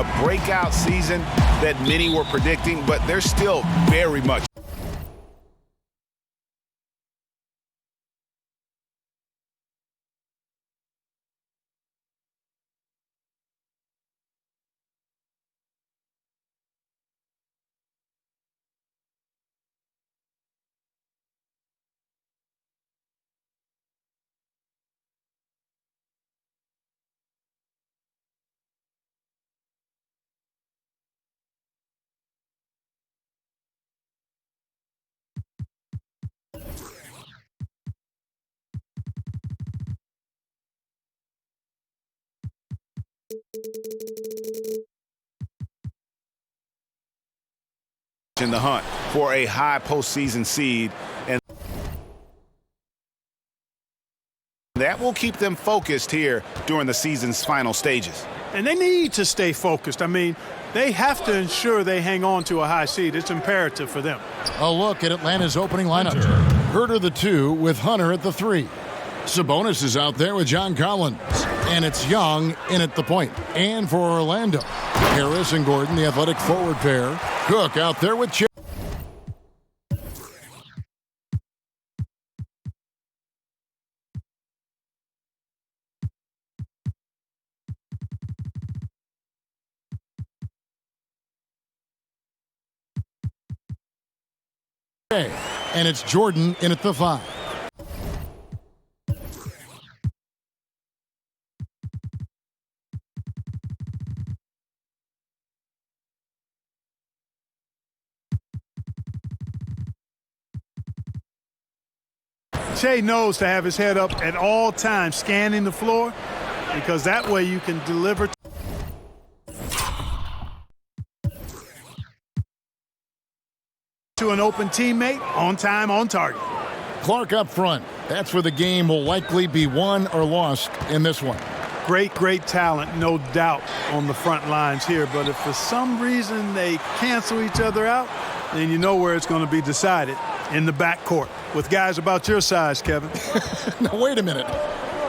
the breakout season that many were predicting, but they're still very much in the hunt for a high postseason seed, and that will keep them focused here during the season's final stages. And they need to stay focused. I mean, they have to ensure they hang on to a high seed. It's imperative for them. A look at Atlanta's opening lineup. Herter the 2 with Hunter at the 3. Sabonis is out there with John Collins. And it's Young in at the point. And for Orlando, Harris and Gordon, the athletic forward pair. Cook out there with Chip. And it's Jordan in at the 5. Shea knows to have his head up at all times, scanning the floor, because that way you can deliver to an open teammate on time, on target. Clark up front. That's where the game will likely be won or lost in this one. Great talent, no doubt, on the front lines here. But if for some reason they cancel each other out, then you know where it's going to be decided, in the backcourt with guys about your size, Kevin. Now, wait a minute.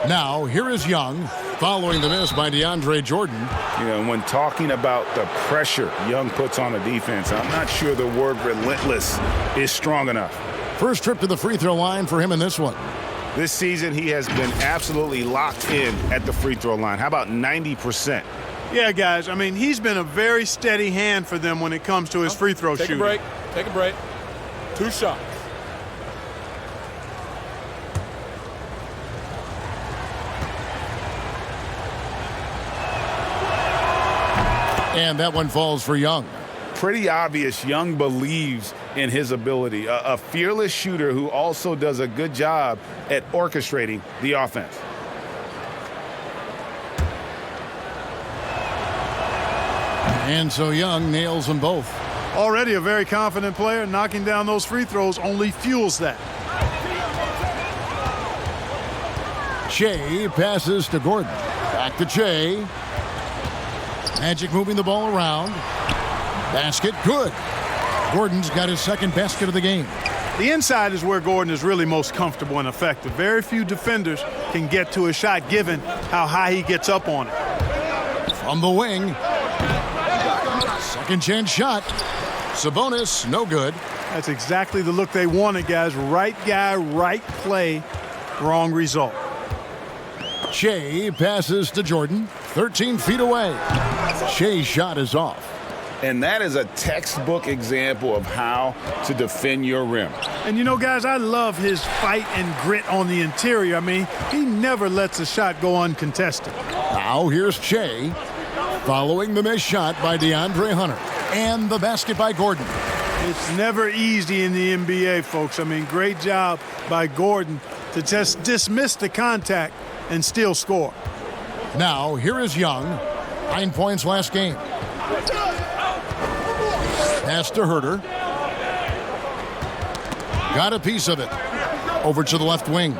Now, here is Young following the miss by DeAndre Jordan. You know, when talking about the pressure Young puts on a defense, I'm not sure the word relentless is strong enough. First trip to the free throw line for him in this one. This season, he has been absolutely locked in at the free throw line. How about 90%? Yeah, guys, I mean, he's been a very steady hand for them when it comes to his free throw shooting. Take a break. 2 shots. And that one falls for Young. Pretty obvious Young believes in his ability. A fearless shooter who also does a good job at orchestrating the offense. And so Young nails them both. Already a very confident player. Knocking down those free throws only fuels that. Shea passes to Gordon. Back to Shea. Magic moving the ball around. Basket good. Gordon's got his second basket of the game. The inside is where Gordon is really most comfortable and effective. Very few defenders can get to his shot given how high he gets up on it. From the wing. Second chance shot. Sabonis, no good. That's exactly the look they wanted, guys. Right guy, right play, wrong result. Shea passes to Jordan. 13 feet away. Shea's shot is off. And that is a textbook example of how to defend your rim. And you know, guys, I love his fight and grit on the interior. I mean, he never lets a shot go uncontested. Now here's Shea following the missed shot by DeAndre Hunter. And the basket by Gordon. It's never easy in the NBA, folks. I mean, great job by Gordon to just dismiss the contact and still score. Now, here is Young. 9 points last game. Pass to Herter. Got a piece of it. Over to the left wing.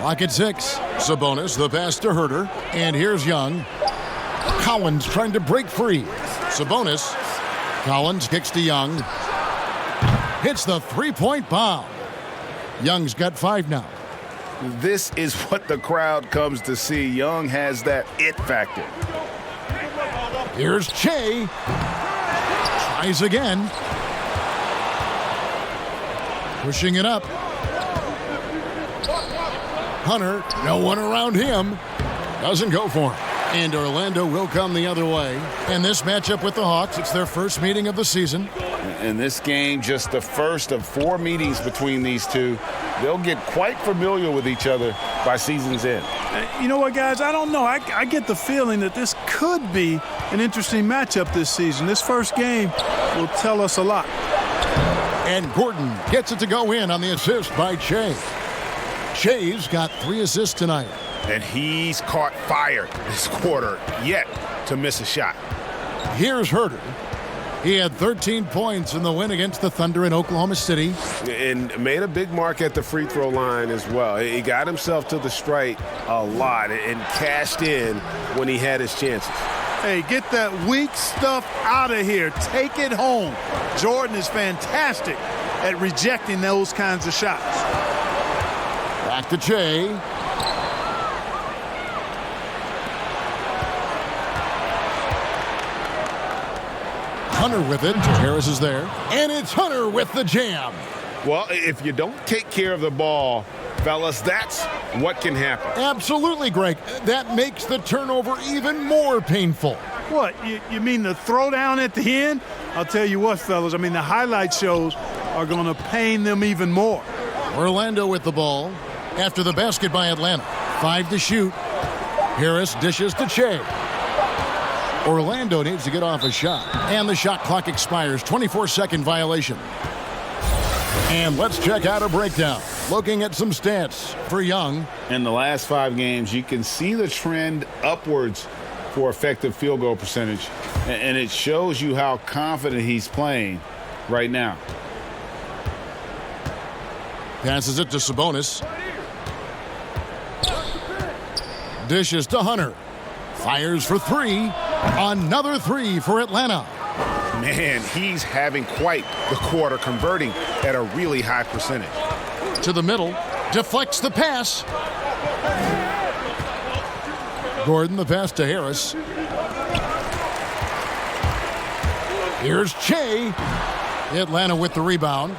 Clock at 6. Sabonis, the pass to Herter. And here's Young. Collins trying to break free. Sabonis. Collins kicks to Young. Hits the three-point bomb. Young's got 5 now. This is what the crowd comes to see. Young has that it factor. Here's Che. Tries again. Pushing it up. Hunter, no one around him. Doesn't go for him. And Orlando will come the other way. And this matchup with the Hawks, it's their first meeting of the season. In this game, just the first of 4 meetings between these two. They'll get quite familiar with each other by season's end. You know what, guys? I don't know. I get the feeling that this could be an interesting matchup this season. This first game will tell us a lot. And Gordon gets it to go in on the assist by Che. Che's got 3 assists tonight. And he's caught fire this quarter, yet to miss a shot. Here's Herter. He had 13 points in the win against the Thunder in Oklahoma City. And made a big mark at the free throw line as well. He got himself to the strike a lot and cashed in when he had his chances. Hey, get that weak stuff out of here. Take it home. Jordan is fantastic at rejecting those kinds of shots. Back to Che. Hunter with it. Harris is there. And it's Hunter with the jam. Well, if you don't take care of the ball, fellas, that's what can happen. Absolutely, Greg. That makes the turnover even more painful. What, you mean the throwdown at the end? I'll tell you what, fellas, I mean, the highlight shows are going to pain them even more. Orlando with the ball after the basket by Atlanta. 5 to shoot. Harris dishes to Che. Orlando needs to get off a shot. And the shot clock expires. 24-second violation. And let's check out a breakdown. Looking at some stats for Young. In the last 5 games, you can see the trend upwards for effective field goal percentage. And it shows you how confident he's playing right now. Passes it to Sabonis. Dishes to Hunter. Fires for 3. Another 3 for Atlanta. Man, he's having quite the quarter, converting at a really high percentage. To the middle. Deflects the pass. Gordon, the pass to Harris. Here's Che. Atlanta with the rebound.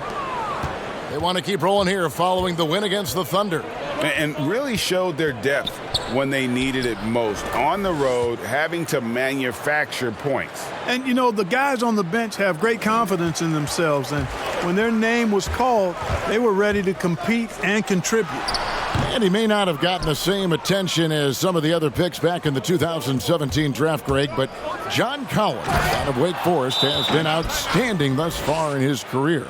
They want to keep rolling here following the win against the Thunder. And really showed their depth when they needed it most. On the road, having to manufacture points. And, you know, the guys on the bench have great confidence in themselves. And when their name was called, they were ready to compete and contribute. And he may not have gotten the same attention as some of the other picks back in the 2017 draft, Greg, but John Collins out of Wake Forest has been outstanding thus far in his career.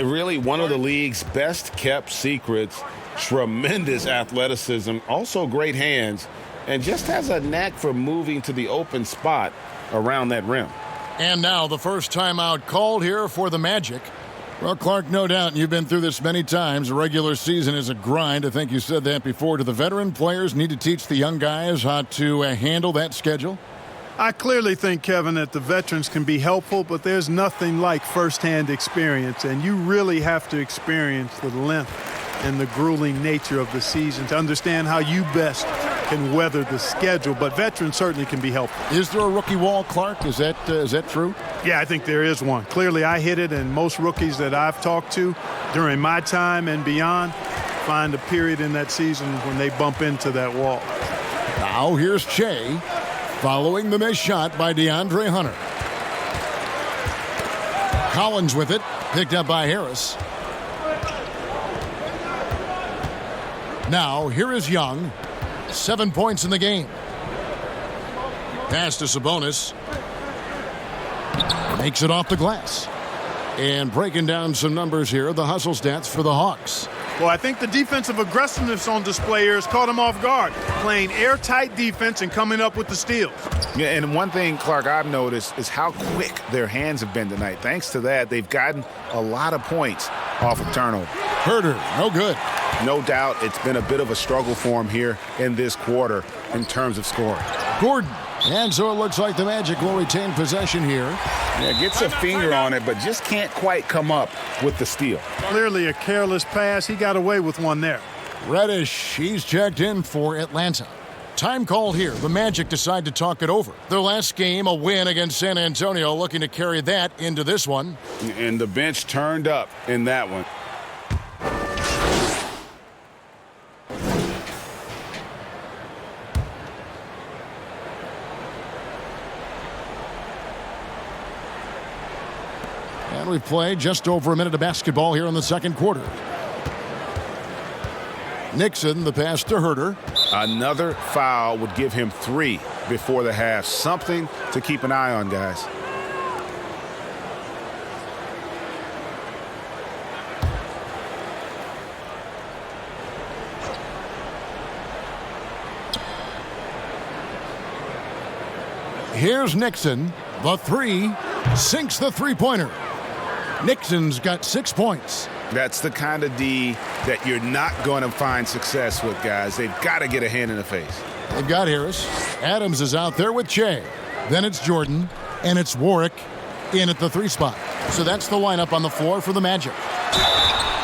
Really one of the league's best kept secrets. Tremendous athleticism, also great hands, and just has a knack for moving to the open spot around that rim. And now the first timeout called here for the Magic. Well, Clark, no doubt you've been through this many times. The regular season is a grind. I think you said that before. Do the veteran players need to teach the young guys how to handle that schedule? I clearly think, Kevin, that the veterans can be helpful, but there's nothing like firsthand experience, and you really have to experience the length and the grueling nature of the season to understand how you best can weather the schedule. But veterans certainly can be helpful. Is there a rookie wall, Clark? Is that true? Yeah, I think there is one. Clearly, I hit it, and most rookies that I've talked to during my time and beyond find a period in that season when they bump into that wall. Now here's Che following the missed shot by DeAndre Hunter. Collins with it, picked up by Harris. Now, here is Young. 7 points in the game. Pass to Sabonis. Makes it off the glass. And breaking down some numbers here, the hustle stats for the Hawks. Well, I think the defensive aggressiveness on display here has caught them off guard, playing airtight defense and coming up with the steals. Yeah, and one thing, Clark, I've noticed is how quick their hands have been tonight. Thanks to that, they've gotten a lot of points off of turnover. Herter, no good. No doubt it's been a bit of a struggle for him here in this quarter in terms of scoring. Gordon. And so it looks like the Magic will retain possession here. Yeah, gets a finger on it, but just can't quite come up with the steal. Clearly a careless pass. He got away with one there. Reddish, he's checked in for Atlanta. Time called here. The Magic decide to talk it over. Their last game, a win against San Antonio, looking to carry that into this one. And the bench turned up in that one. And we've played just over a minute of basketball here in the second quarter. Nixon, the pass to Herter. Another foul would give him 3 before the half. Something to keep an eye on, guys. Here's Nixon. The 3 sinks the three-pointer. Nixon's got 6 points. That's the kind of D that you're not going to find success with, guys. They've got to get a hand in the face. They've got Harris. Adams is out there with Che. Then it's Jordan, and it's Warwick in at the 3 spot. So that's the lineup on the floor for the Magic.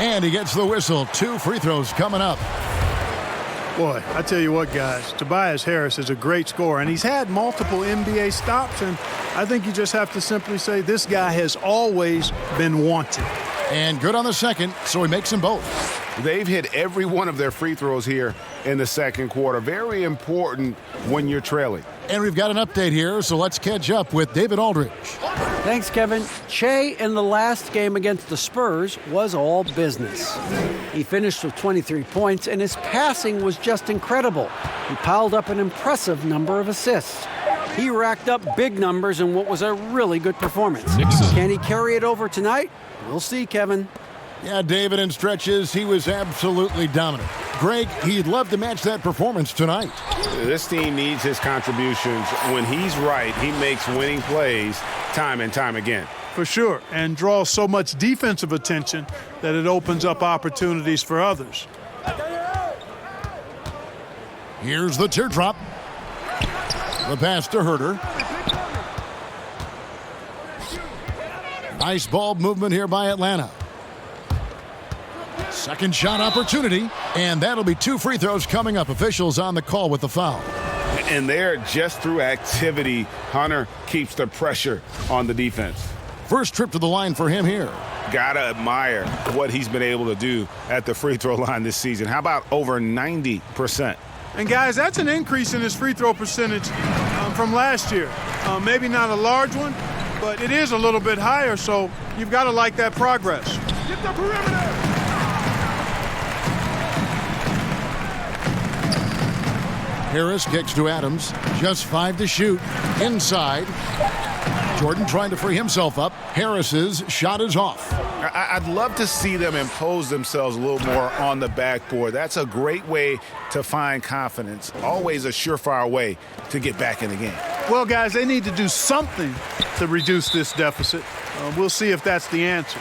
And he gets the whistle. 2 free throws coming up. Boy, I tell you what, guys, Tobias Harris is a great scorer, and he's had multiple NBA stops, and I think you just have to simply say this guy has always been wanted. And good on the second, so he makes them both. They've hit every one of their free throws here in the second quarter. Very important when you're trailing. And we've got an update here, so let's catch up with David Aldridge. Thanks, Kevin. Che in the last game against the Spurs was all business. He finished with 23 points, and his passing was just incredible. He piled up an impressive number of assists. He racked up big numbers in what was a really good performance. Can he carry it over tonight? We'll see, Kevin. Yeah, David, in stretches, he was absolutely dominant. Greg, he'd love to match that performance tonight. This team needs his contributions. When he's right, he makes winning plays time and time again. For sure, and draws so much defensive attention that it opens up opportunities for others. Here's the teardrop. The pass to Herter. Nice ball movement here by Atlanta. Second shot opportunity, and that'll be 2 free throws coming up. Officials on the call with the foul. And there, just through activity, Hunter keeps the pressure on the defense. First trip to the line for him here. Gotta admire what he's been able to do at the free throw line this season. How about over 90%? And guys, that's an increase in his free throw percentage from last year. Maybe not a large one, but it is a little bit higher, so you've got to like that progress. Get the perimeter! Harris kicks to Adams. Just 5 to shoot. Inside. Jordan trying to free himself up. Harris's shot is off. I'd love to see them impose themselves a little more on the backboard. That's a great way to find confidence. Always a surefire way to get back in the game. Well, guys, they need to do something to reduce this deficit. We'll see if that's the answer.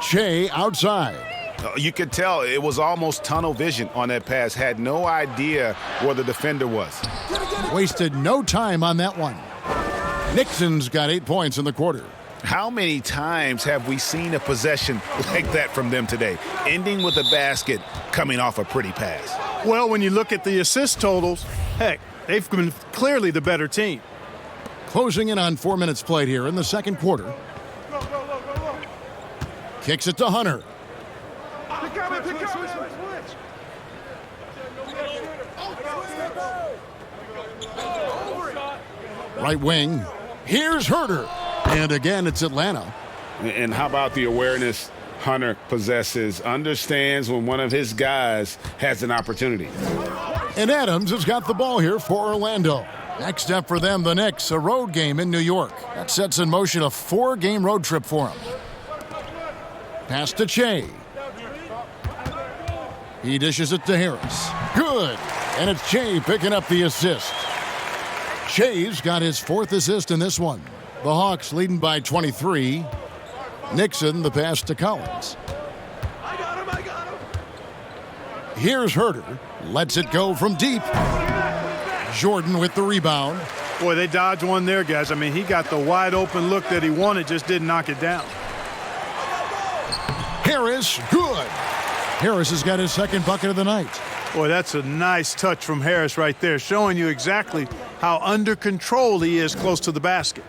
Che outside. You could tell it was almost tunnel vision on that pass. Had no idea where the defender was. Wasted no time on that one. Nixon's got 8 points in the quarter. How many times have we seen a possession like that from them today, ending with a basket coming off a pretty pass? Well, when you look at the assist totals, heck, they've been clearly the better team. Closing in on 4 minutes played here in the second quarter. Kicks it to Hunter. Right wing. Here's Herter. And again, it's Atlanta. And how about the awareness Hunter possesses? Understands when one of his guys has an opportunity. And Adams has got the ball here for Orlando. Next up for them, the Knicks, a road game in New York. That sets in motion a 4-game road trip for them. Pass to Che. He dishes it to Harris. Good. And it's Che picking up the assist. Che's got his 4th assist in this one. The Hawks leading by 23. Nixon, the pass to Collins. I got him. Here's Herter. Lets it go from deep. Jordan with the rebound. Boy, they dodged one there, guys. I mean, he got the wide open look that he wanted, just didn't knock it down. Harris, good. Harris has got his second bucket of the night. Boy, that's a nice touch from Harris right there, showing you exactly how under control he is close to the basket.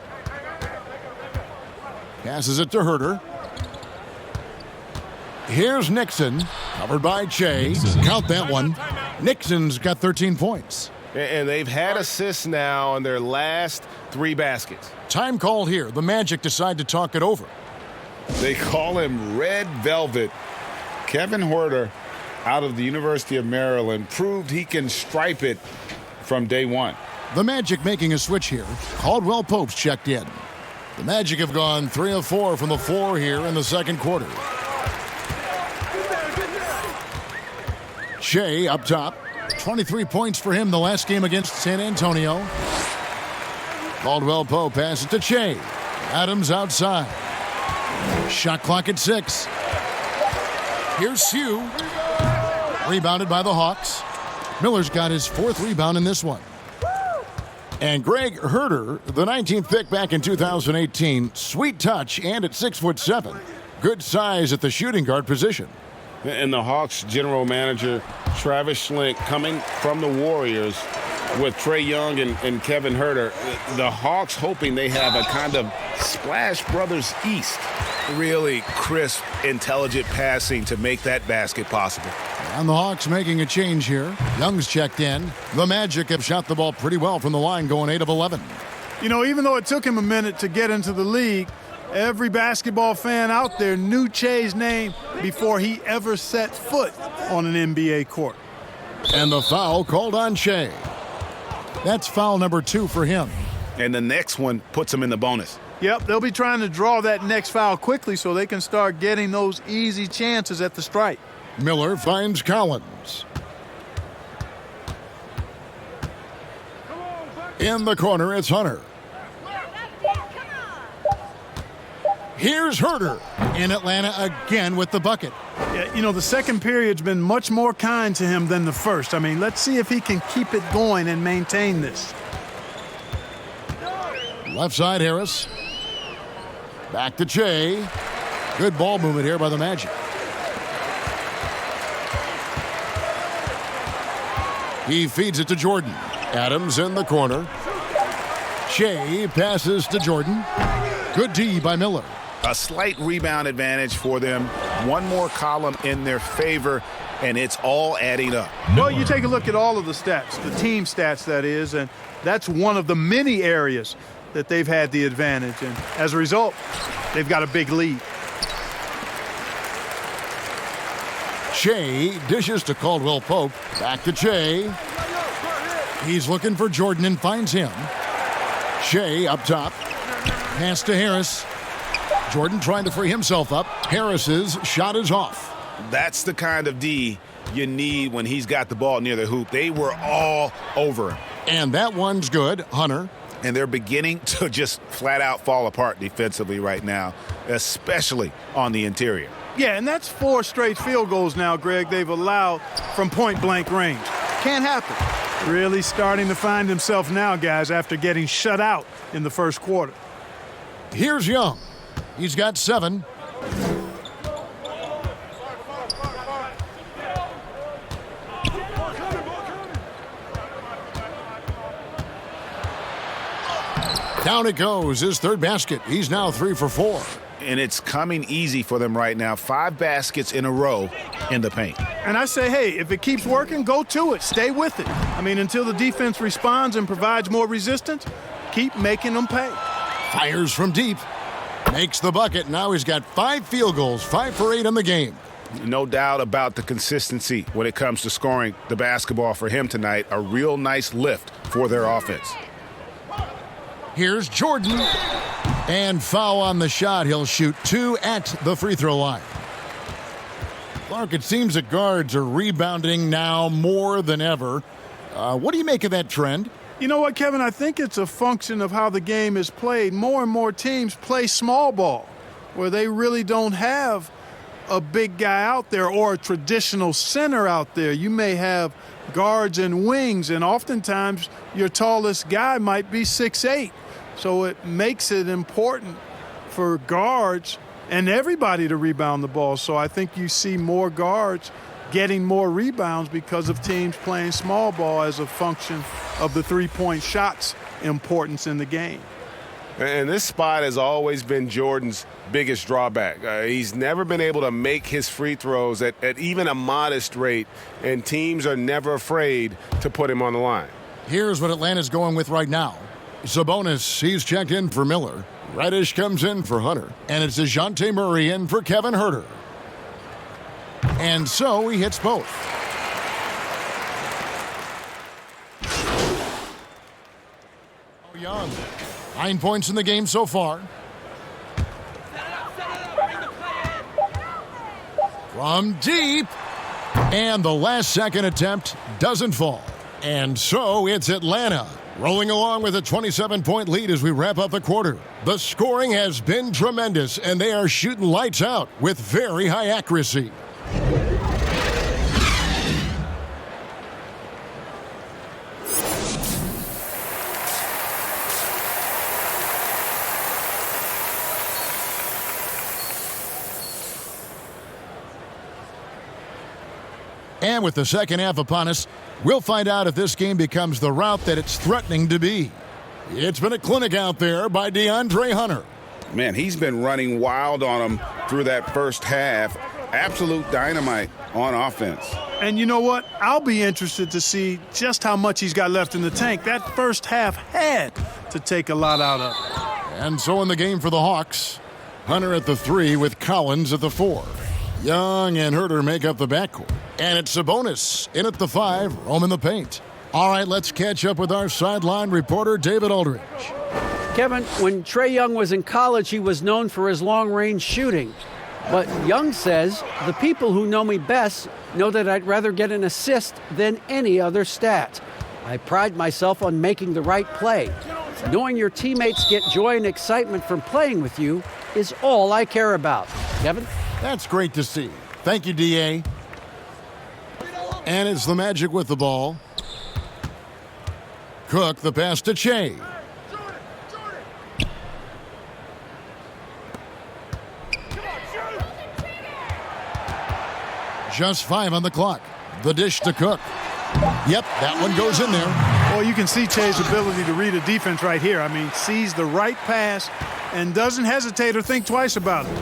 Passes it to Herter. Here's Nixon, covered by Tstashe. Count that one. Nixon's got 13 points. And they've had assists now on their last 3 baskets. Time called here. The Magic decide to talk it over. They call him Red Velvet. Kevin Huerter, out of the University of Maryland, proved he can stripe it from day one. The Magic making a switch here. Caldwell Pope's checked in. The Magic have gone 3 of 4 from the floor here in the second quarter. Shea up top. 23 points for him the last game against San Antonio. Caldwell Pope passes to Shea. Adams outside. Shot clock at 6. Here's Sue. Rebounded by the Hawks. Miller's got his 4th rebound in this one. And Greg Herter, the 19th pick back in 2018. Sweet touch and at 6'7". Good size at the shooting guard position. And the Hawks general manager, Travis Schlenk, coming from the Warriors with Trae Young and Kevin Huerter. The Hawks hoping they have a kind of Splash Brothers East. Really crisp, intelligent passing to make that basket possible. And the Hawks making a change here. Young's checked in. The Magic have shot the ball pretty well from the line, going 8 of 11. You know, even though it took him a minute to get into the league, every basketball fan out there knew Che's name before he ever set foot on an NBA court. And the foul called on Shea. That's foul number 2 for him. And the next one puts him in the bonus. Yep, they'll be trying to draw that next foul quickly so they can start getting those easy chances at the stripe. Miller finds Collins. In the corner, it's Hunter. Here's Herter in Atlanta again with the bucket. Yeah, you know, the second period's been much more kind to him than the first. I mean, let's see if he can keep it going and maintain this. Left side, Harris. Back to Che. Good ball movement here by the Magic. He feeds it to Jordan. Adams in the corner. Che passes to Jordan. Good D by Miller. A slight rebound advantage for them. One more column in their favor, and it's all adding up. Well, you take a look at all of the stats, the team stats, that is, and that's one of the many areas that they've had the advantage. And as a result, they've got a big lead. Che dishes to Caldwell Pope. Back to Che. He's looking for Jordan and finds him. Che up top. Pass to Harris. Jordan trying to free himself up. Harris's shot is off. That's the kind of D you need when he's got the ball near the hoop. They were all over him. And that one's good. Hunter. And they're beginning to just flat out fall apart defensively right now, especially on the interior. Yeah, and that's 4 straight field goals now, Greg, they've allowed from point-blank range. Can't happen. Really starting to find himself now, guys, after getting shut out in the first quarter. Here's Young. He's got 7. Down it goes, his 3rd basket. He's now 3 for 4. And it's coming easy for them right now. 5 baskets in a row in the paint. And I say, hey, if it keeps working, go to it. Stay with it. I mean, until the defense responds and provides more resistance, keep making them pay. Fires from deep. Makes the bucket. Now he's got 5 field goals, 5 for 8 in the game. No doubt about the consistency when it comes to scoring the basketball for him tonight. A real nice lift for their offense. Here's Jordan. And foul on the shot. He'll shoot 2 at the free throw line. Clark, it seems that guards are rebounding now more than ever. What do you make of that trend? You know what, Kevin? I think it's a function of how the game is played. More and more teams play small ball, where they really don't have a big guy out there or a traditional center out there. You may have guards and wings, and oftentimes your tallest guy might be 6'8". So it makes it important for guards and everybody to rebound the ball. So I think you see more guards getting more rebounds because of teams playing small ball as a function of the three-point shot's importance in the game. And this spot has always been Jordan's biggest drawback. He's never been able to make his free throws at even a modest rate, and teams are never afraid to put him on the line. Here's what Atlanta's going with right now. Sabonis, he's checked in for Miller. Reddish comes in for Hunter. And it's DeJounte Murray in for Kevin Huerter. And so he hits both. Young. 9 points in the game so far. From deep. And the last second attempt doesn't fall. And so it's Atlanta rolling along with a 27-point lead as we wrap up the quarter. The scoring has been tremendous, and they are shooting lights out with very high accuracy. And with the second half upon us, we'll find out if this game becomes the rout that it's threatening to be. It's been a clinic out there by DeAndre Hunter. Man, he's been running wild on him through that first half. Absolute dynamite on offense. And you know what? I'll be interested to see just how much he's got left in the tank. That first half had to take a lot out of it. And so in the game for the Hawks, Hunter at the 3 with Collins at the 4. Young and Huerter make up the backcourt. And it's Sabonis in at the 5, roaming the paint. All right, let's catch up with our sideline reporter, David Aldridge. Kevin, when Trae Young was in college, he was known for his long-range shooting. But Young says, the people who know me best know that I'd rather get an assist than any other stat. I pride myself on making the right play. Knowing your teammates get joy and excitement from playing with you is all I care about. Kevin? That's great to see. Thank you, D.A. And it's the Magic with the ball. Cook, the pass to Che. Just 5 on the clock. The dish to Cook. Yep, that one goes in there. Well, you can see Che's ability to read a defense right here. I mean, sees the right pass and doesn't hesitate or think twice about it.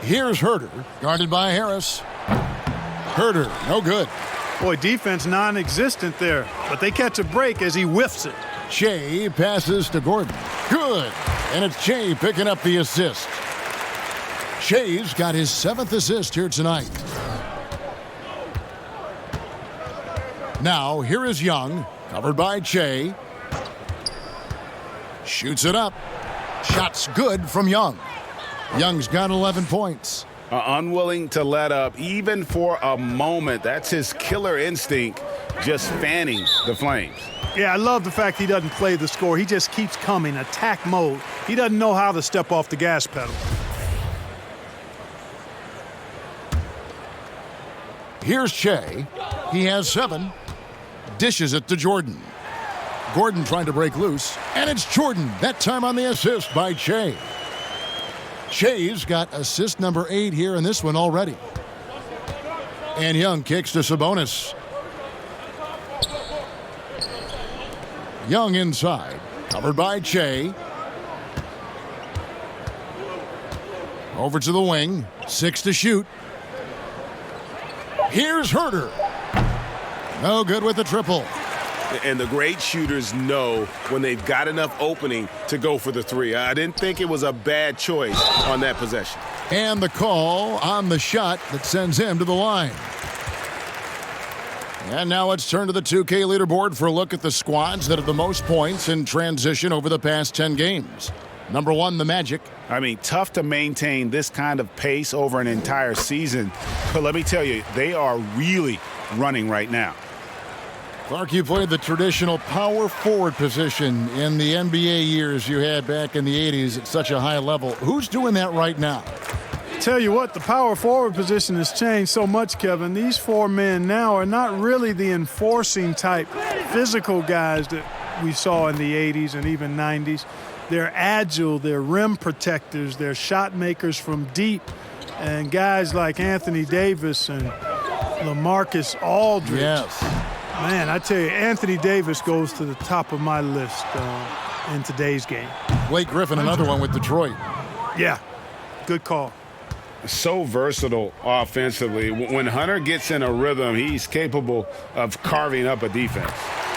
Here's Huerter, guarded by Harris. Huerter, no good. Boy, defense non-existent there, but they catch a break as he whiffs it. Che passes to Gordon. Good. And it's Che picking up the assist. Che's got his 7th assist here tonight. Now, here is Young, covered by Che. Shoots it up. Shot's good from Young. Young's got 11 points. Unwilling to let up, even for a moment. That's his killer instinct, just fanning the flames. Yeah, I love the fact he doesn't play the score. He just keeps coming, attack mode. He doesn't know how to step off the gas pedal. Here's Che. He has 7. Dishes it to Jordan. Gordon trying to break loose. And it's Jordan, that time on the assist by Che. Che's got assist number 8 here in this one already. And Young kicks to Sabonis. Young inside, covered by Che. Over to the wing, 6 to shoot. Here's Huerter. No good with the triple. And the great shooters know when they've got enough opening to go for the 3. I didn't think it was a bad choice on that possession. And the call on the shot that sends him to the line. And now let's turn to the 2K leaderboard for a look at the squads that have the most points in transition over the past 10 games. Number 1, the Magic. I mean, tough to maintain this kind of pace over an entire season. But let me tell you, they are really running right now. Clark, you played the traditional power forward position in the NBA years you had back in the 80s at such a high level. Who's doing that right now? Tell you what, the power forward position has changed so much, Kevin. These four men now are not really the enforcing type physical guys that we saw in the 80s and even 90s. They're agile, they're rim protectors, they're shot makers from deep, and guys like Anthony Davis and LaMarcus Aldridge. Yes. Man, I tell you, Anthony Davis goes to the top of my list in today's game. Blake Griffin, another one with Detroit. Yeah, good call. So versatile offensively. When Hunter gets in a rhythm, he's capable of carving up a defense.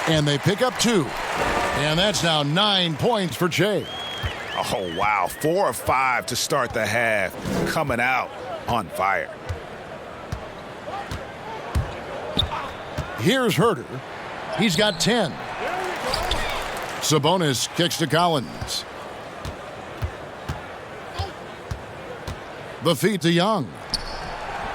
And they pick up 2. And that's now 9 points for Che. Oh, wow. 4 of 5 to start the half. Coming out on fire. Here's Herter. He's got 10. Sabonis kicks to Collins. The feed to Young.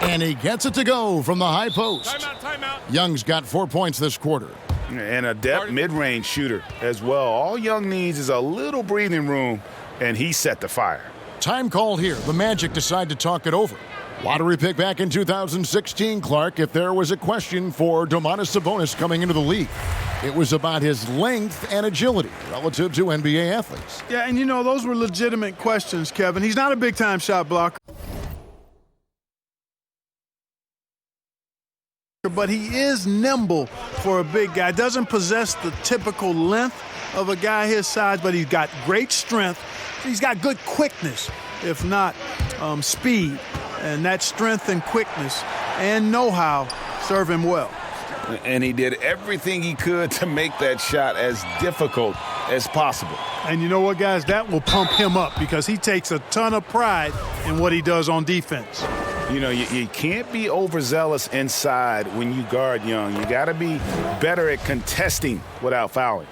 And he gets it to go from the high post. Timeout. Young's got 4 points this quarter. And a depth mid-range shooter as well. All Young needs is a little breathing room, and he set the fire. Time called here. The Magic decide to talk it over. Lottery pick back in 2016, Clark, if there was a question for Domantas Sabonis coming into the league, it was about his length and agility relative to NBA athletes. Yeah, and you know, those were legitimate questions, Kevin. He's not a big-time shot blocker, but he is nimble for a big guy. Doesn't possess the typical length of a guy his size, but he's got great strength. He's got good quickness, if not speed. And that strength and quickness and know-how serve him well. And he did everything he could to make that shot as difficult as possible. And you know what, guys? That will pump him up because he takes a ton of pride in what he does on defense. You know, you can't be overzealous inside when you guard Young. You got to be better at contesting without fouling.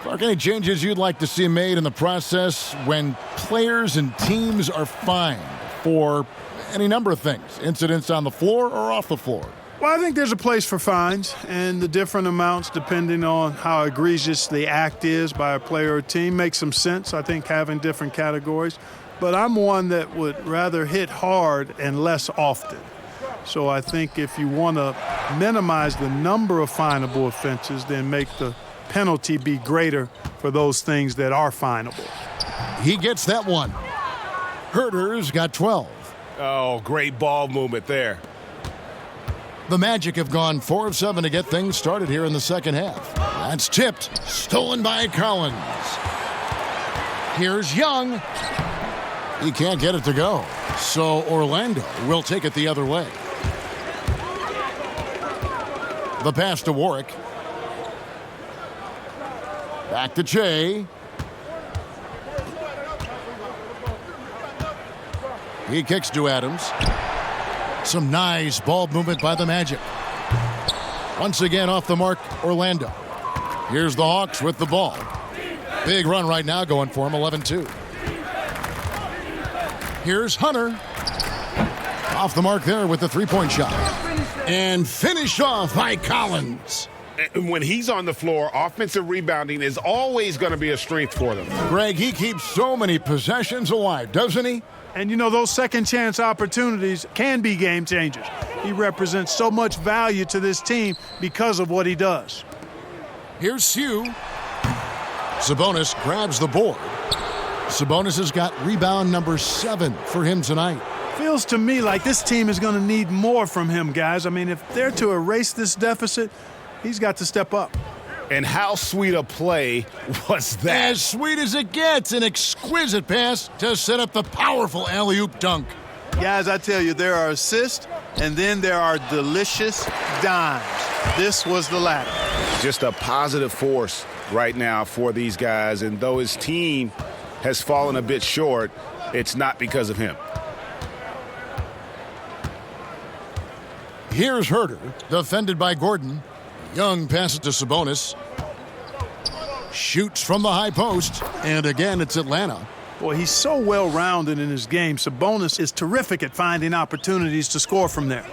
Clark, any changes you'd like to see made in the process when players and teams are fined for any number of things, incidents on the floor or off the floor? Well, I think there's a place for fines and the different amounts depending on how egregious the act is by a player or team makes some sense. I think having different categories. But I'm one that would rather hit hard and less often. So I think if you want to minimize the number of finable offenses, then make the penalty be greater for those things that are finable. He gets that one. Herter's got 12. Oh, great ball movement there. The Magic have gone 4 of 7 to get things started here in the second half. That's tipped, stolen by Collins. Here's Young. He can't get it to go, so Orlando will take it the other way. The pass to Warwick. Back to Che. He kicks to Adams. Some nice ball movement by the Magic. Once again off the mark, Orlando. Here's the Hawks with the ball. Big run right now going for him, 11-2. Here's Hunter. Off the mark there with the three-point shot. And finished off by Collins. When he's on the floor, offensive rebounding is always going to be a strength for them. Greg, he keeps so many possessions alive, doesn't he? And you know, those second chance opportunities can be game changers. He represents so much value to this team because of what he does. Here's Sue. Sabonis grabs the board. Sabonis has got rebound number 7 for him tonight. Feels to me like this team is going to need more from him, guys. I mean, if they're to erase this deficit, he's got to step up. And how sweet a play was that? As sweet as it gets, an exquisite pass to set up the powerful alley-oop dunk. Guys, I tell you, there are assists, and then there are delicious dimes. This was the latter. Just a positive force right now for these guys, and though his team has fallen a bit short, it's not because of him. Here's Herter, defended by Gordon. Young passes to Sabonis. Shoots from the high post, and again it's Atlanta. Boy, he's so well-rounded in his game. Sabonis is terrific at finding opportunities to score from there.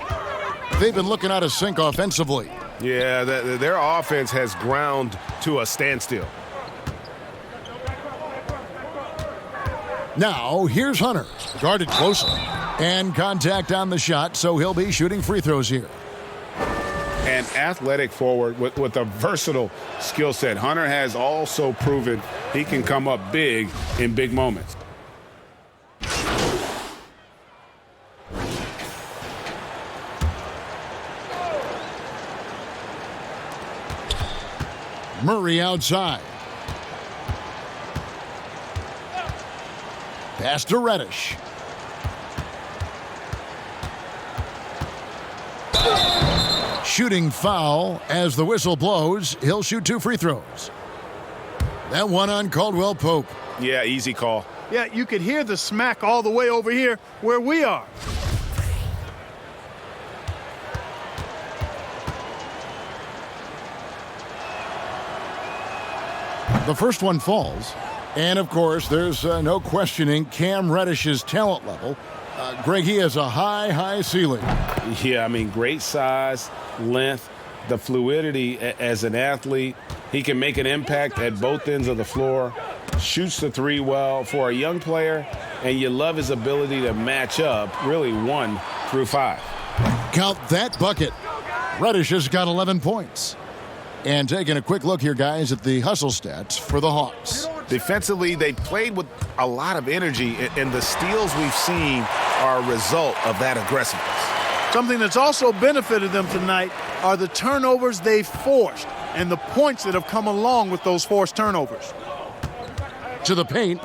They've been looking out of sync offensively. Yeah, their offense has ground to a standstill. Now, here's Hunter, guarded closely. And contact on the shot, so he'll be shooting free throws here. An athletic forward with a versatile skill set. Hunter has also proven he can come up big in big moments. Murray outside. Pass to Reddish. Shooting foul as the whistle blows. He'll shoot 2 free throws. That one on Caldwell Pope. Yeah, easy call. Yeah, you could hear the smack all the way over here where we are. The first one falls. And, of course, there's no questioning Cam Reddish's talent level. Greg, he has a high ceiling. Yeah, I mean, great size, length, the fluidity as an athlete. He can make an impact at both ends of the floor, shoots the three well for a young player, and you love his ability to match up really 1 through 5. Count that bucket. Reddish has got 11 points. And taking a quick look here, guys, at the hustle stats for the Hawks. Defensively, they played with a lot of energy, and the steals we've seen are a result of that aggressiveness. Something that's also benefited them tonight are the turnovers they've forced and the points that have come along with those forced turnovers. To the paint.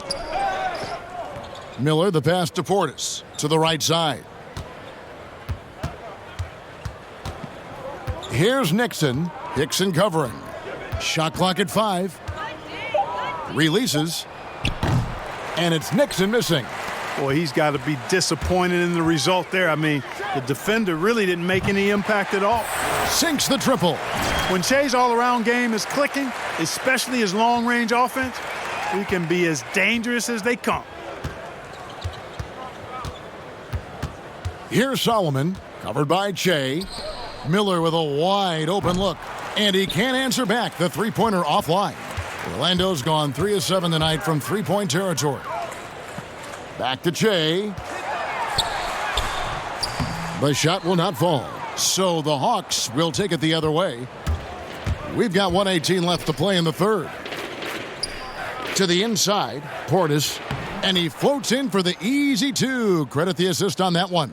Miller, the pass to Portis. To the right side. Here's Nixon. Hickson covering. Shot clock at 5. Releases. And it's Nixon missing. Boy, he's got to be disappointed in the result there. I mean, the defender really didn't make any impact at all. Sinks the triple. When Shea's all-around game is clicking, especially his long-range offense, he can be as dangerous as they come. Here's Solomon, covered by Che. Miller with a wide open look. And he can't answer back. The three-pointer offline. Orlando's gone 3 of 7 tonight from three-point territory. Back to Che. The shot will not fall. So the Hawks will take it the other way. We've got 1:18 left to play in the third. To the inside, Portis. And he floats in for the easy 2. Credit the assist on that one.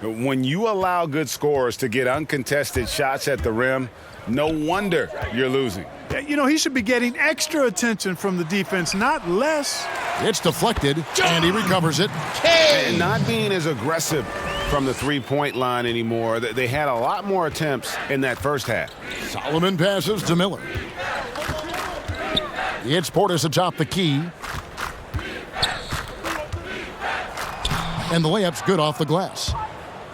When you allow good scorers to get uncontested shots at the rim, no wonder you're losing. You know, he should be getting extra attention from the defense, not less. It's deflected, and he recovers it. And not being as aggressive from the three-point line anymore. They had a lot more attempts in that first half. Solomon passes to Miller. It's Portis atop the key. And the layup's good off the glass.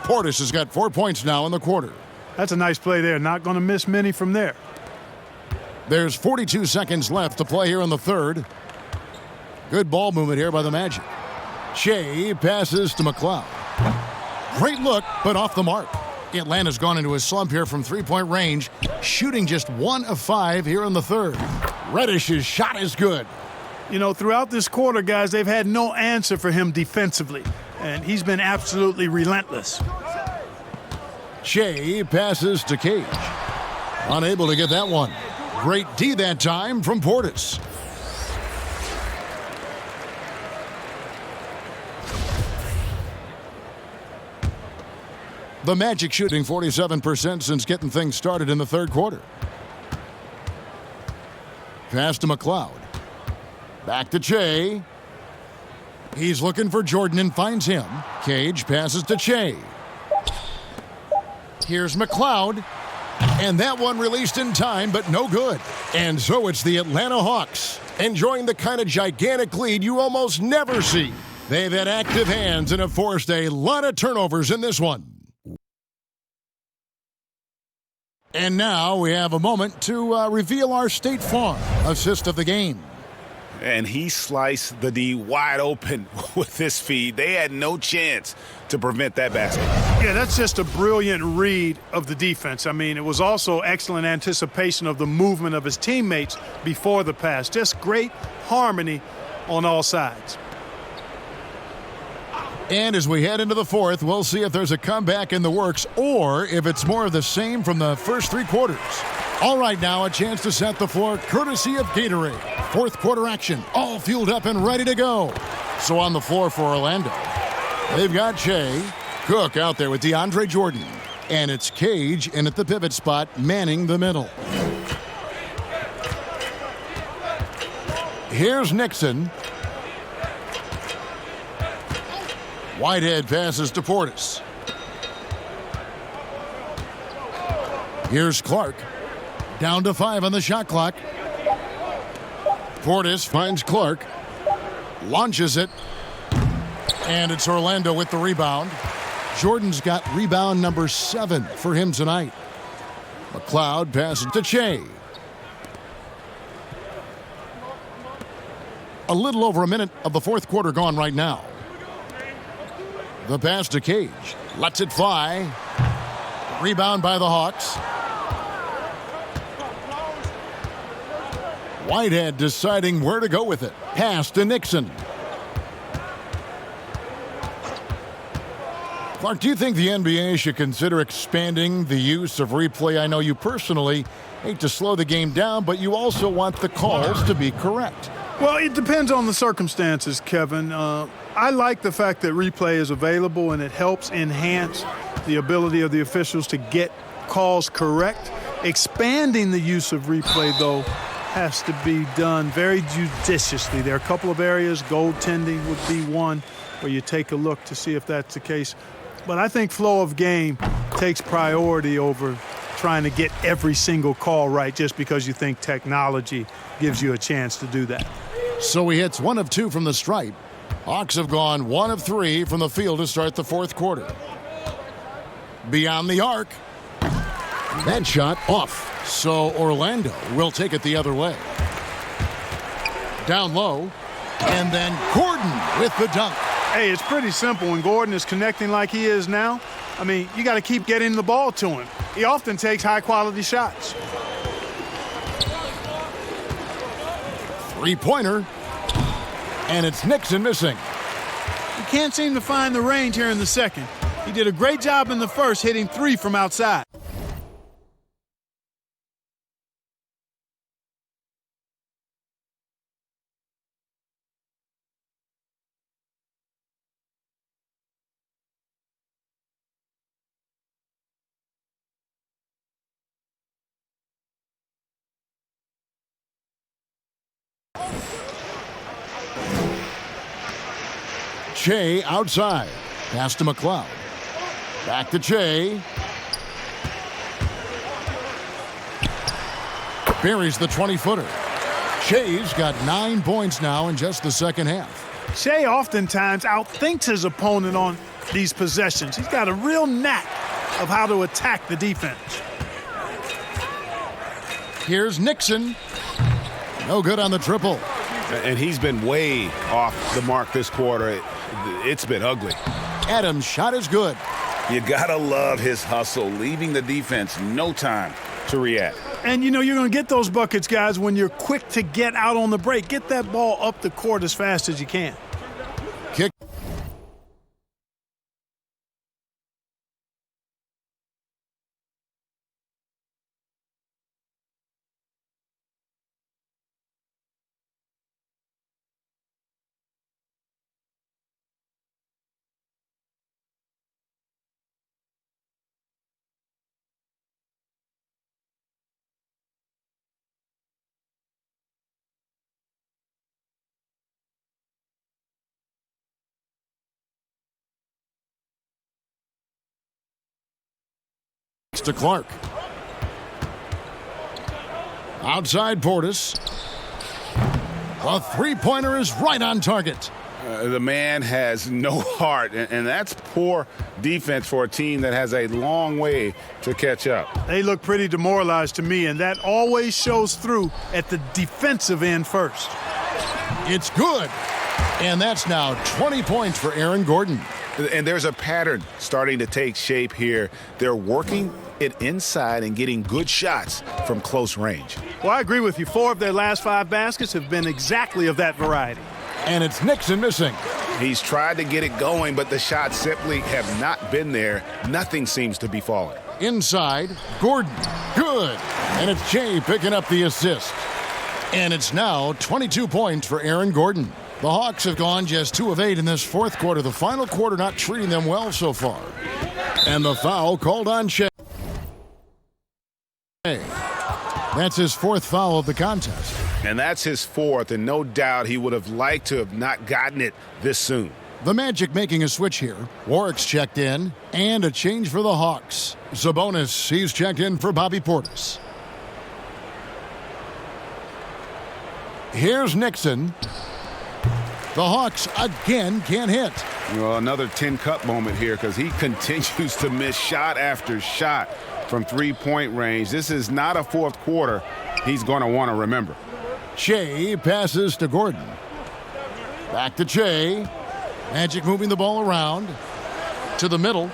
Portis has got 4 points now in the quarter. That's a nice play there. Not going to miss many from there. There's 42 seconds left to play here in the third. Good ball movement here by the Magic. Shea passes to McLeod. Great look, but off the mark. Atlanta's gone into a slump here from three-point range, shooting just 1 of 5 here in the third. Reddish's shot is good. You know, throughout this quarter, guys, they've had no answer for him defensively, and he's been absolutely relentless. Shea passes to Cage. Unable to get that one. Great D that time from Portis. The Magic shooting 47% since getting things started in the third quarter. Pass to McLeod. Back to Che. He's looking for Jordan and finds him. Cage passes to Che. Here's McLeod. And that one released in time, but no good. And so it's the Atlanta Hawks, enjoying the kind of gigantic lead you almost never see. They've had active hands and have forced a lot of turnovers in this one. And now we have a moment to reveal our State Farm assist of the game. And he sliced the D wide open with his feed. They had no chance to prevent that basket. Yeah, that's just a brilliant read of the defense. I mean, it was also excellent anticipation of the movement of his teammates before the pass. Just great harmony on all sides. And as we head into the fourth, we'll see if there's a comeback in the works or if it's more of the same from the first three quarters. All right, now a chance to set the floor courtesy of Gatorade. Fourth quarter action, all fueled up and ready to go. So on the floor for Orlando, they've got Shea, Cook out there with DeAndre Jordan, and it's Cage in at the pivot spot, manning the middle. Here's Nixon. Whitehead passes to Portis. Here's Clark. Down to 5 on the shot clock. Portis finds Clark. Launches it. And it's Orlando with the rebound. Jordan's got rebound number 7 for him tonight. McLeod passes to Shea. A little over a minute of the fourth quarter gone right now. The pass to Cage. Lets it fly. Rebound by the Hawks. Whitehead deciding where to go with it. Pass to Nixon. Clark, do you think the NBA should consider expanding the use of replay? I know you personally hate to slow the game down, but you also want the calls to be correct. Well, it depends on the circumstances, Kevin. I like the fact that replay is available and it helps enhance the ability of the officials to get calls correct. Expanding the use of replay, though, has to be done very judiciously. There are a couple of areas, goaltending would be one, where you take a look to see if that's the case. But I think flow of game takes priority over trying to get every single call right just because you think technology gives you a chance to do that. So he hits 1 of 2 from the stripe. Hawks have gone 1 of 3 from the field to start the fourth quarter. Beyond the arc. That shot off. So Orlando will take it the other way. Down low. And then Gordon with the dunk. Hey, it's pretty simple. When Gordon is connecting like he is now, I mean, you got to keep getting the ball to him. He often takes high-quality shots. Three-pointer. And it's Nixon missing. He can't seem to find the range here in the second. He did a great job in the first, hitting 3 from outside. Shea outside. Pass to McLeod. Back to Shea. Buries the 20-footer. Shea's got 9 points now in just the second half. Shea oftentimes outthinks his opponent on these possessions. He's got a real knack of how to attack the defense. Here's Nixon. No good on the triple. And he's been way off the mark this quarter. It's been ugly. Adams' shot is good. You gotta love his hustle, leaving the defense no time to react. And you know you're going to get those buckets, guys, when you're quick to get out on the break. Get that ball up the court as fast as you can. Kick. To Clark. Outside Portis. A three-pointer is right on target. The man has no heart, and that's poor defense for a team that has a long way to catch up. They look pretty demoralized to me, and that always shows through at the defensive end first. It's good. And that's now 20 points for Aaron Gordon. And there's a pattern starting to take shape here. They're working it inside and getting good shots from close range. Well, I agree with you. 4 of their last 5 baskets have been exactly of that variety. And it's Nixon missing. He's tried to get it going, but the shots simply have not been there. Nothing seems to be falling. Inside, Gordon. Good. And it's Jay picking up the assist. And it's now 22 points for Aaron Gordon. The Hawks have gone just 2 of 8 in this fourth quarter. The final quarter not treating them well so far. And the foul called on Shea. That's his 4th foul of the contest. And that's his 4th, and no doubt he would have liked to have not gotten it this soon. The Magic making a switch here. Warwick's checked in, and a change for the Hawks. Sabonis, he's checked in for Bobby Portis. Here's Nixon. The Hawks again can't hit. Well, another 10-cup moment here because he continues to miss shot after shot from three-point range. This is not a fourth quarter he's going to want to remember. Shea passes to Gordon. Back to Shea. Magic moving the ball around to the middle.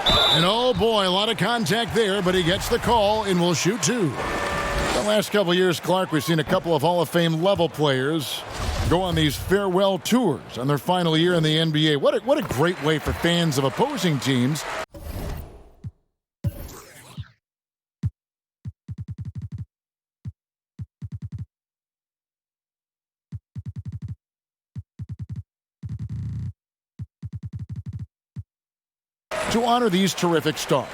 And oh boy, a lot of contact there, but he gets the call and will shoot 2. The last couple of years, Clark, we've seen a couple of Hall of Fame level players go on these farewell tours on their final year in the NBA. What a great way for fans of opposing teams to honor these terrific stars.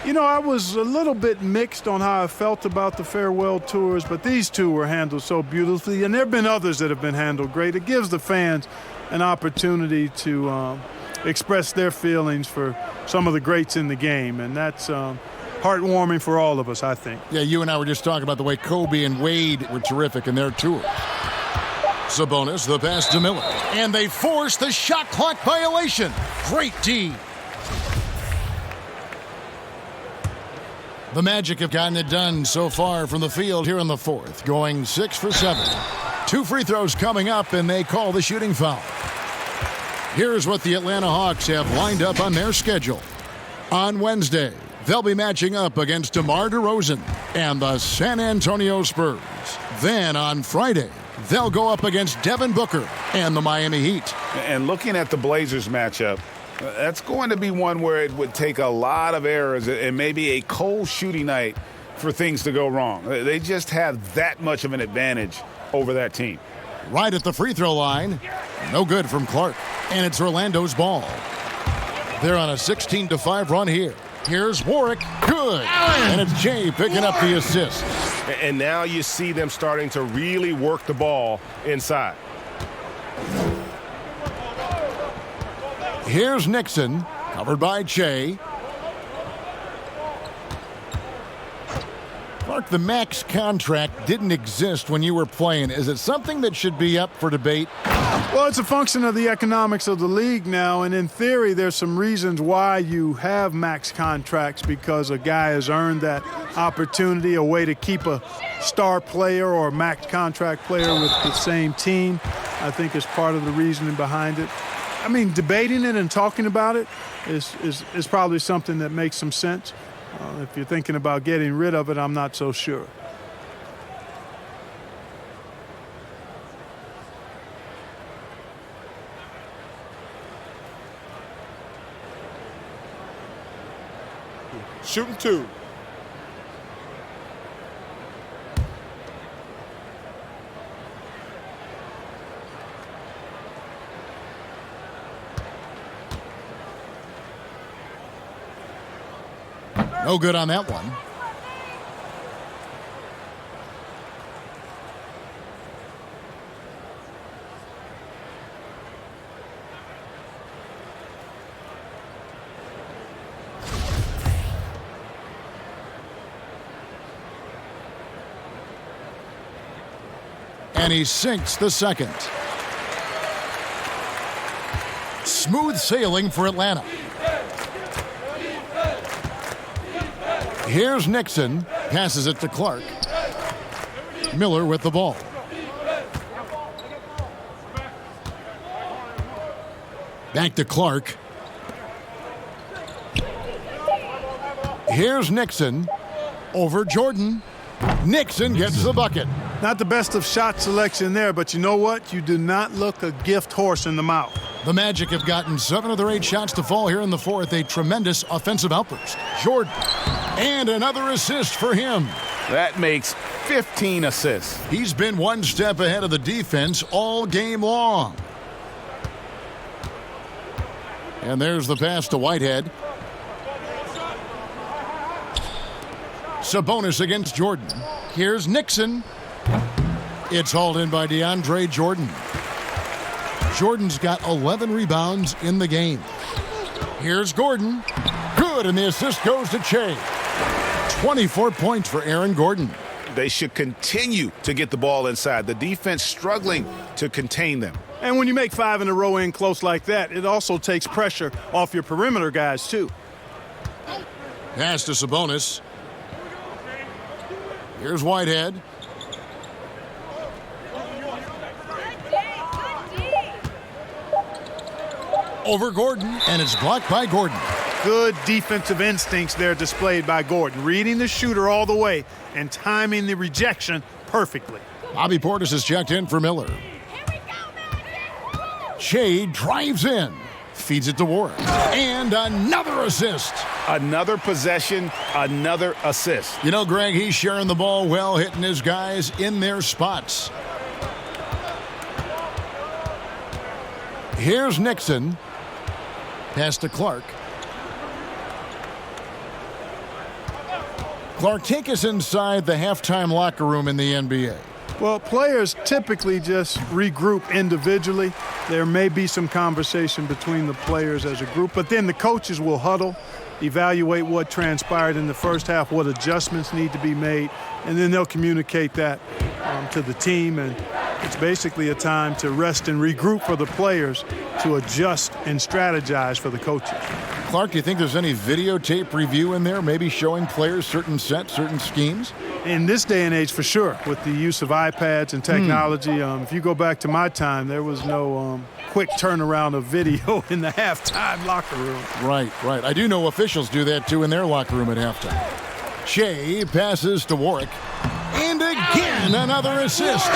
You know, I was a little bit mixed on how I felt about the farewell tours, but these 2 were handled so beautifully, and there have been others that have been handled great. It gives the fans an opportunity to express their feelings for some of the greats in the game, and that's heartwarming for all of us, I think. Yeah, you and I were just talking about the way Kobe and Wade were terrific in their tours. Sabonis, the pass to Miller. And they force the shot clock violation. Great D. The Magic have gotten it done so far from the field here in the 4th, going 6 for 7. 2 free throws coming up, and they call the shooting foul. Here's what the Atlanta Hawks have lined up on their schedule. On Wednesday, they'll be matching up against DeMar DeRozan and the San Antonio Spurs. Then on Friday, they'll go up against Devin Booker and the Miami Heat. And looking at the Blazers matchup, that's going to be one where it would take a lot of errors and maybe a cold shooting night for things to go wrong. They just have that much of an advantage over that team. Right at the free throw line. No good from Clark. And it's Orlando's ball. They're on a 16-5 run here. Here's Warwick. Good. And it's Jay picking up the assist. And now you see them starting to really work the ball inside. Here's Nixon, covered by Che. Mark, the max contract didn't exist when you were playing. Is it something that should be up for debate? Well, it's a function of the economics of the league now, and in theory, there's some reasons why you have max contracts, because a guy has earned that opportunity, a way to keep a star player or a max contract player with the same team, I think is part of the reasoning behind it. I mean, debating it and talking about it is probably something that makes some sense. If you're thinking about getting rid of it, I'm not so sure. Shooting 2. No good on that one. And he sinks the second. Smooth sailing for Atlanta. Here's Nixon, passes it to Clark. Miller with the ball. Back to Clark. Here's Nixon over Jordan. Nixon gets the bucket. Not the best of shot selection there, but you know what? You do not look a gift horse in the mouth. The Magic have gotten 7 of their 8 shots to fall here in the fourth. A tremendous offensive outburst. Jordan. And another assist for him. That makes 15 assists. He's been one step ahead of the defense all game long. And there's the pass to Whitehead. Sabonis against Jordan. Here's Nixon. It's hauled in by DeAndre Jordan. Jordan's got 11 rebounds in the game. Here's Gordon. Good, and the assist goes to Che. 24 points for Aaron Gordon. They should continue to get the ball inside. The defense struggling to contain them. And when you make 5 in a row in close like that, it also takes pressure off your perimeter guys, too. Pass to Sabonis. Here's Whitehead. Over Gordon, and it's blocked by Gordon. Good defensive instincts there displayed by Gordon, reading the shooter all the way and timing the rejection perfectly. Bobby Portis is checked in for Miller. Shea drives in, feeds it to Warren, and another assist. Another possession, another assist. You know, Greg, he's sharing the ball well, hitting his guys in their spots. Here's Nixon. Pass to Clark. Clark, take us inside the halftime locker room in the NBA. Well, players typically just regroup individually. There may be some conversation between the players as a group, but then the coaches will huddle, evaluate what transpired in the first half, what adjustments need to be made, and then they'll communicate that to the team. And it's basically a time to rest and regroup for the players to adjust and strategize for the coaches. Clark, do you think there's any videotape review in there, maybe showing players certain sets, certain schemes? In this day and age, for sure, with the use of iPads and technology. If you go back to my time, there was no quick turnaround of video in the halftime locker room. Right. I do know officials do that, too, in their locker room at halftime. Shea passes to Warwick. And again, another assist.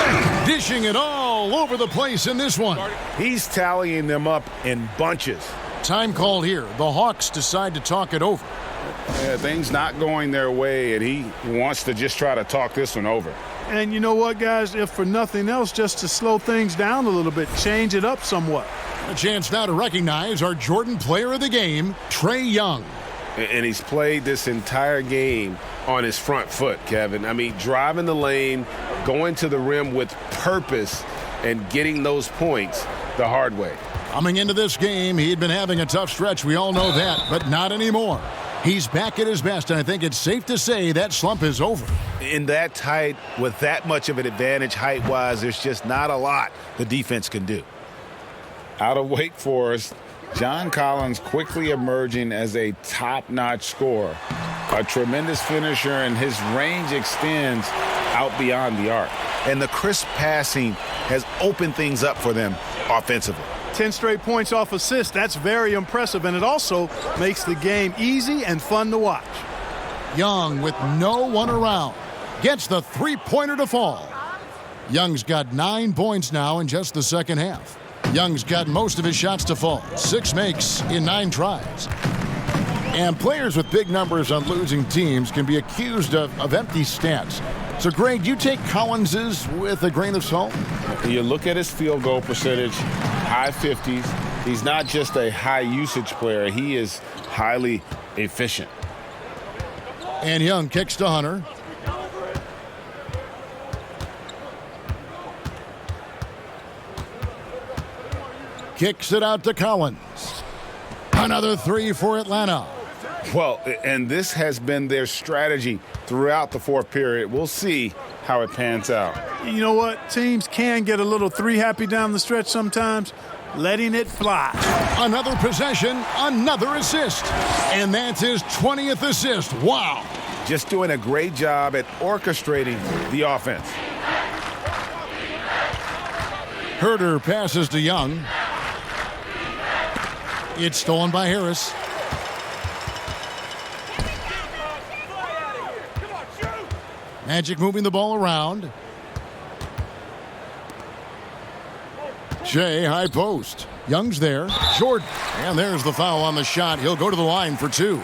Dishing it all over the place in this one. He's tallying them up in bunches. Time called here. The Hawks decide to talk it over. Yeah, things not going their way, and he wants to just try to talk this one over. And you know what, guys? If for nothing else, just to slow things down a little bit, change it up somewhat. A chance now to recognize our Jordan Player of the Game, Trae Young. And he's played this entire game on his front foot, Kevin. I mean, driving the lane, going to the rim with purpose, and getting those points the hard way. Coming into this game, he'd been having a tough stretch. We all know that, but not anymore. He's back at his best, and I think it's safe to say that slump is over. In that tight, with that much of an advantage height-wise, there's just not a lot the defense can do. Out of Wake Forest, John Collins quickly emerging as a top-notch scorer, a tremendous finisher, and his range extends out beyond the arc. And the crisp passing has opened things up for them offensively. 10 straight points off assist. That's very impressive, and it also makes the game easy and fun to watch. Young, with no one around, gets the three-pointer to fall. Young's got 9 points now in just the second half. Young's got most of his shots to fall. 6 makes in 9 tries. And players with big numbers on losing teams can be accused of empty stats. So, Greg, do you take Collins's with a grain of salt? You look at his field goal percentage, high 50s. He's not just a high usage player. He is highly efficient. And Young kicks to Hunter. Kicks it out to Collins. Another 3 for Atlanta. Well, and this has been their strategy throughout the fourth period. We'll see how it pans out. You know what? Teams can get a little 3 happy down the stretch sometimes. Letting it fly. Another possession, another assist. And that's his 20th assist. Wow. Just doing a great job at orchestrating the offense. Herter passes to Young. It's stolen by Harris. Magic moving the ball around. Shea, high post. Young's there. Jordan. And there's the foul on the shot. He'll go to the line for two.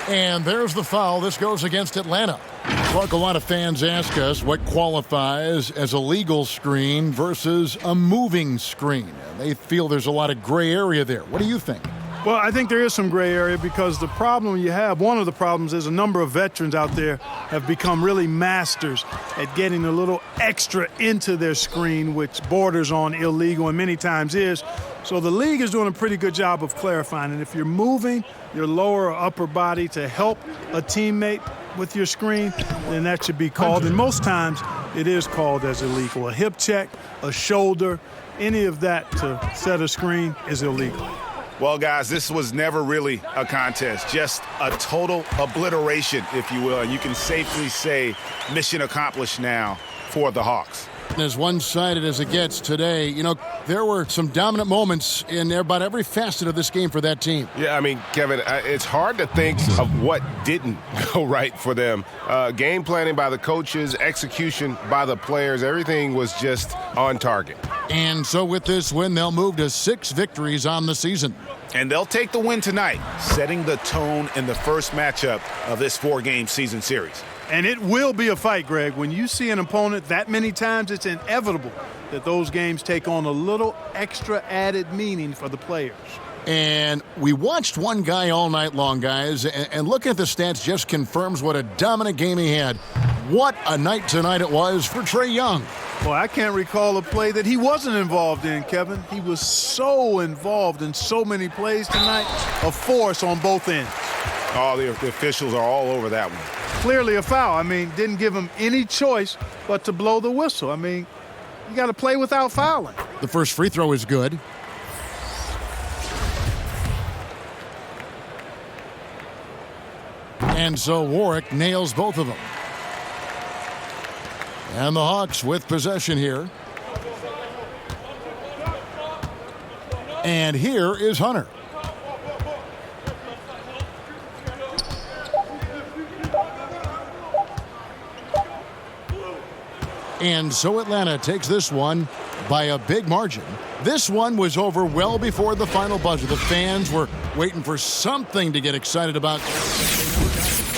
And there's the foul. This goes against Atlanta. Clark, a lot of fans ask us what qualifies as a legal screen versus a moving screen. And they feel there's a lot of gray area there. What do you think? Well, I think there is some gray area because the problem you have, one of the problems is a number of veterans out there have become really masters at getting a little extra into their screen, which borders on illegal and many times is. So the league is doing a pretty good job of clarifying. And if you're moving your lower or upper body to help a teammate with your screen, then that should be called. And most times it is called as illegal. A hip check, a shoulder, any of that to set a screen is illegal. Well, guys, this was never really a contest, just a total obliteration, if you will. And you can safely say mission accomplished now for the Hawks. As one-sided as it gets today, you know, there were some dominant moments in about every facet of this game for that team. Yeah, I mean, Kevin, it's hard to think of what didn't go right for them. Game planning by the coaches, execution by the players, everything was just on target. And so with this win, they'll move to 6 victories on the season. And they'll take the win tonight, setting the tone in the first matchup of this 4-game season series. And it will be a fight, Greg. When you see an opponent that many times, it's inevitable that those games take on a little extra added meaning for the players. And we watched one guy all night long, guys, and looking at the stats just confirms what a dominant game he had. What a night tonight it was for Trae Young. Well, I can't recall a play that he wasn't involved in, Kevin. He was so involved in so many plays tonight, a force on both ends. Oh, the officials are all over that one. Clearly a foul. I mean, didn't give him any choice but to blow the whistle. I mean, you got to play without fouling. The first free throw is good. And so Warwick nails both of them. And the Hawks with possession here. And here is Hunter. And so Atlanta takes this one by a big margin. This one was over well before the final buzzer. The fans were waiting for something to get excited about.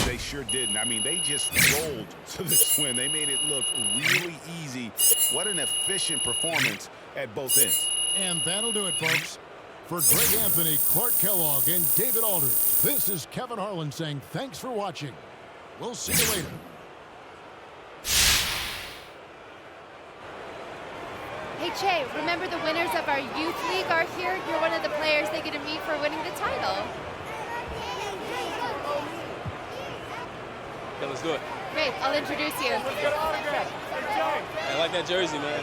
They sure didn't. I mean, they just rolled to this win. They made it look really easy. What an efficient performance at both ends. And that'll do it, folks. For Greg Anthony, Clark Kellogg, and David Aldridge, this is Kevin Harlan saying thanks for watching. We'll see you later. Hey, Che, remember the winners of our youth league are here? You're one of the players they get to meet for winning the title. Yeah, let's do it. Great, I'll introduce you. I like that jersey, man.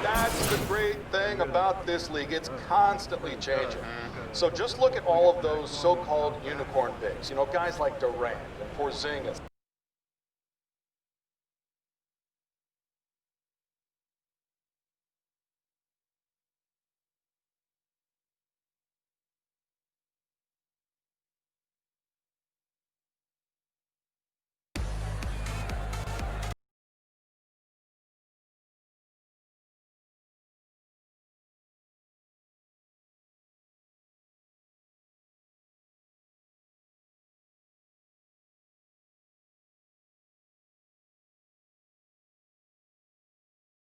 That's the great thing about this league. It's constantly changing. So just look at all of those so-called unicorn picks. You know, guys like Durant and Porzingis.